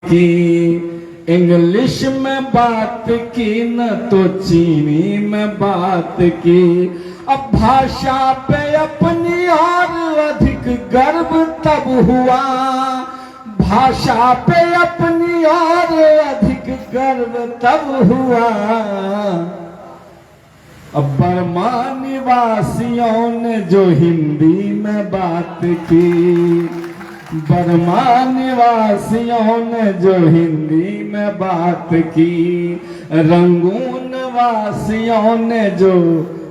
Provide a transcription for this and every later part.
की, इंग्लिश में बात की न तो चीनी में बात की। अब भाषा पे अपनी और अधिक गर्व तब हुआ, भाषा पे अपनी और अधिक गर्व तब हुआ। अब बर्मा निवासियों ने जो हिंदी में बात की, बर्मा निवासियों ने जो हिंदी में बात की, रंगून वासियों ने जो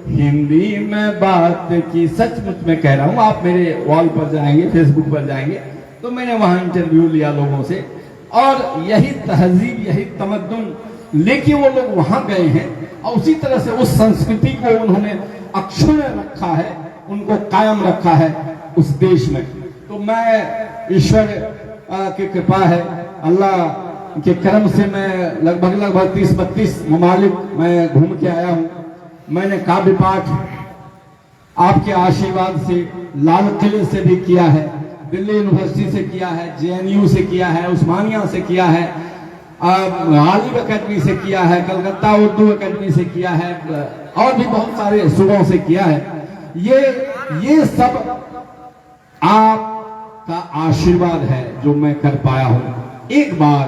हिंदी में बात की। सचमुच में कह रहा हूं, आप मेरे वॉल पर जाएंगे, फेसबुक पर जाएंगे तो मैंने वहां इंटरव्यू लिया लोगों से, और यही तहजीब, यही तमद्दुन लेके वो लोग वहां गए हैं और उसी तरह से उस संस्कृति को उन्होंने अक्षुण्ण रखा है, उनको कायम रखा है उस देश में। तो मैं ईश्वर की कृपा है, अल्लाह के करम से मैं लगभग 30-32 ममालिक मैं घूम के आया हूं। मैंने काव्य पाठ आपके आशीर्वाद से लाल किले से भी किया है, दिल्ली यूनिवर्सिटी से किया है, जेएनयू से किया है, उस्मानिया से किया है, गालिब अकेडमी से किया है, कलकत्ता उर्दू अकेडमी से किया है, और भी बहुत सारे सूबों से किया है। ये सब आपका आशीर्वाद है जो मैं कर पाया हूं। एक बार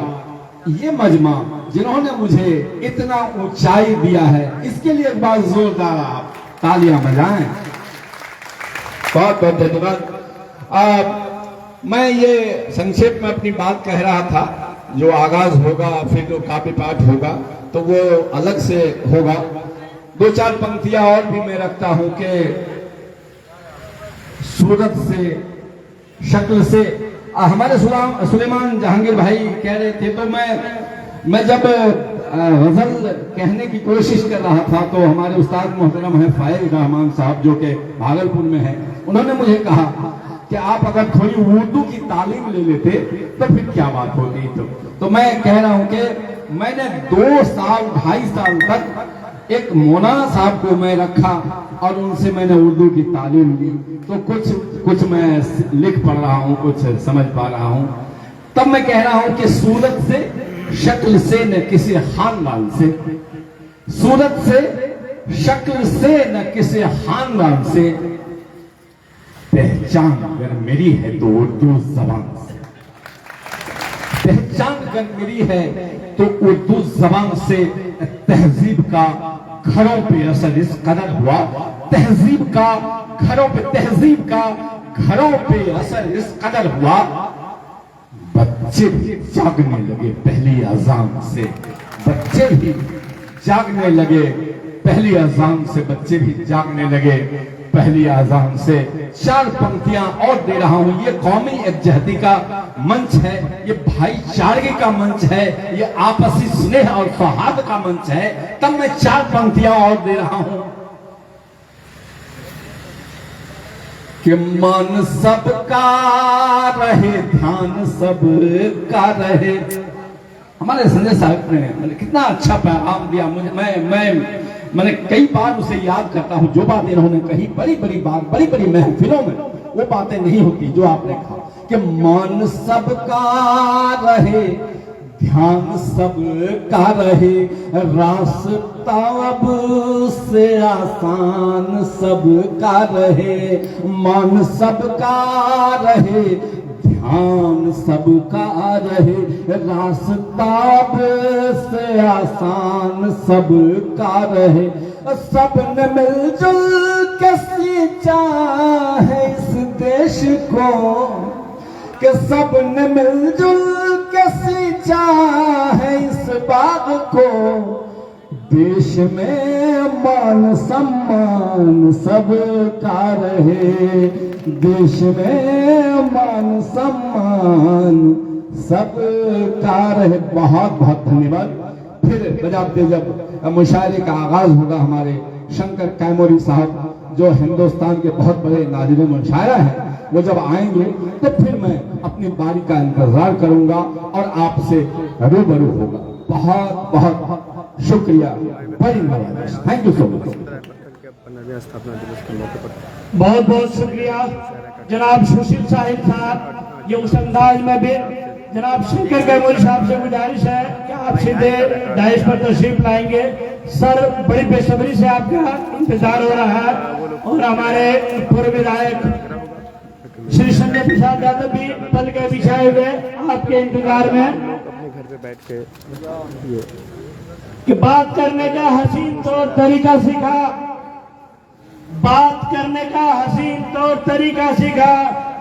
ये मजमा जिन्होंने मुझे इतना ऊंचाई दिया है, इसके लिए एक बार जोरदार आप तालियां बजाएं। बहुत बहुत धन्यवाद। मैं ये संक्षेप में अपनी बात कह रहा था, जो आगाज होगा फिर जो काव्य पाठ होगा तो वो अलग से होगा। 2-4 पंक्तियां और भी मैं रखता हूं कि सूरत से, शक्ल से, हमारे सुलेमान जहांगीर भाई कह रहे थे, तो मैं जब गजल कहने की कोशिश कर रहा था तो हमारे उस्ताद मोहतरम है फाइल रहमान साहब जो कि भागलपुर में है, उन्होंने मुझे कहा कि आप अगर थोड़ी उर्दू की तालीम ले लेते तो फिर क्या बात होती। तो मैं कह रहा हूं कि मैंने 2 साल 2.5 साल तक एक मोना साहब को मैं रखा और उनसे मैंने उर्दू की तालीम ली, तो कुछ मैं लिख पढ़ रहा हूं, कुछ समझ पा रहा हूं। तब मैं कह रहा हूं कि सूरत से, शक्ल से, न किसी खानदान से, सूरत से, शक्ल से, न किसी खानदान से, पहचान अगर मेरी है तो उर्दू जबान से, पहचान अगर मेरी है तो उर्दू जबान से। तहजीब का घरों पे असर इस कदर हुआ, तहजीब का घरों पे असर इस कदर हुआ, बच्चे भी जागने लगे पहली अजान से, बच्चे भी जागने लगे पहली अजान से, बच्चे भी जागने लगे पहली अजान से। 4 पंक्तियां और दे रहा हूं। ये कौमी एकजहती का मंच है, ये भाईचारे का मंच है, ये आपसी स्नेह और सौहार्द का मंच है। तब मैं 4 पंक्तियां और दे रहा हूं कि मन सबका रहे, ध्यान सबका रहे। हमारे संजय साहब ने कितना अच्छा पैगाम दिया मुझे। मैंने कई बार उसे याद करता हूं, जो बातें इन्होंने कही, बड़ी बड़ी महफिलों में वो बातें नहीं होती जो आपने कहा कि मन सबका रहे, ध्यान सबका रहे, रास्ता अब से आसान सबका रहे, मन सबका रहे, ध्यान सबका रहे, रास्ता अब से आसान सबका रहे। सबने मिलजुल के सींचा है इस देश को, कि सबने मिलजुल के सींचा है इस बाग को, देश में मान सम्मान सबका रहे, देश में मान सम्मान सबका रहे। बहुत बहुत धन्यवाद। फिर बजाते जब मुशायरे का आगाज होगा, हमारे शंकर कैमोरी साहब जो हिंदुस्तान के बहुत बड़े नाज़िर मुशायरा हैं, वो जब आएंगे तो फिर मैं अपनी बारी का इंतजार करूंगा और आपसे रूबरू होगा। बहुत बहुत शुक्रिया, बड़ी मेहरबानी, थैंक यू सो मच। बहुत बहुत शुक्रिया जनाब सुशील साहिब साहब, ये उस अंदाज में भी जनाब शंकर कैमूर साहब से गुजारिश है कि आप सीधे डाइस पर तशरीफ लाएंगे। सर बड़ी बेसब्री से आपका इंतजार हो रहा है और हमारे पूर्व विधायक श्री संजय प्रसाद यादव भी पल के बिछाए हुए आपके इंतजार में अपने घर पे बैठ के ये कि बात करने का हसीन तौर तरीका सीखा, बात करने का हसीन तौर तरीका सीखा,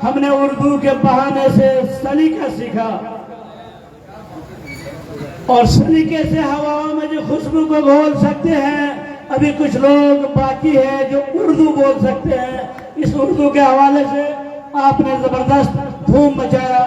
हमने उर्दू के बहाने से सलीका सीखा और सलीके से हवाओं में जो खुशबू को घोल सकते हैं, अभी कुछ लोग बाकी है जो उर्दू बोल सकते हैं। इस उर्दू के हवाले से आपने जबरदस्त धूम मचाया।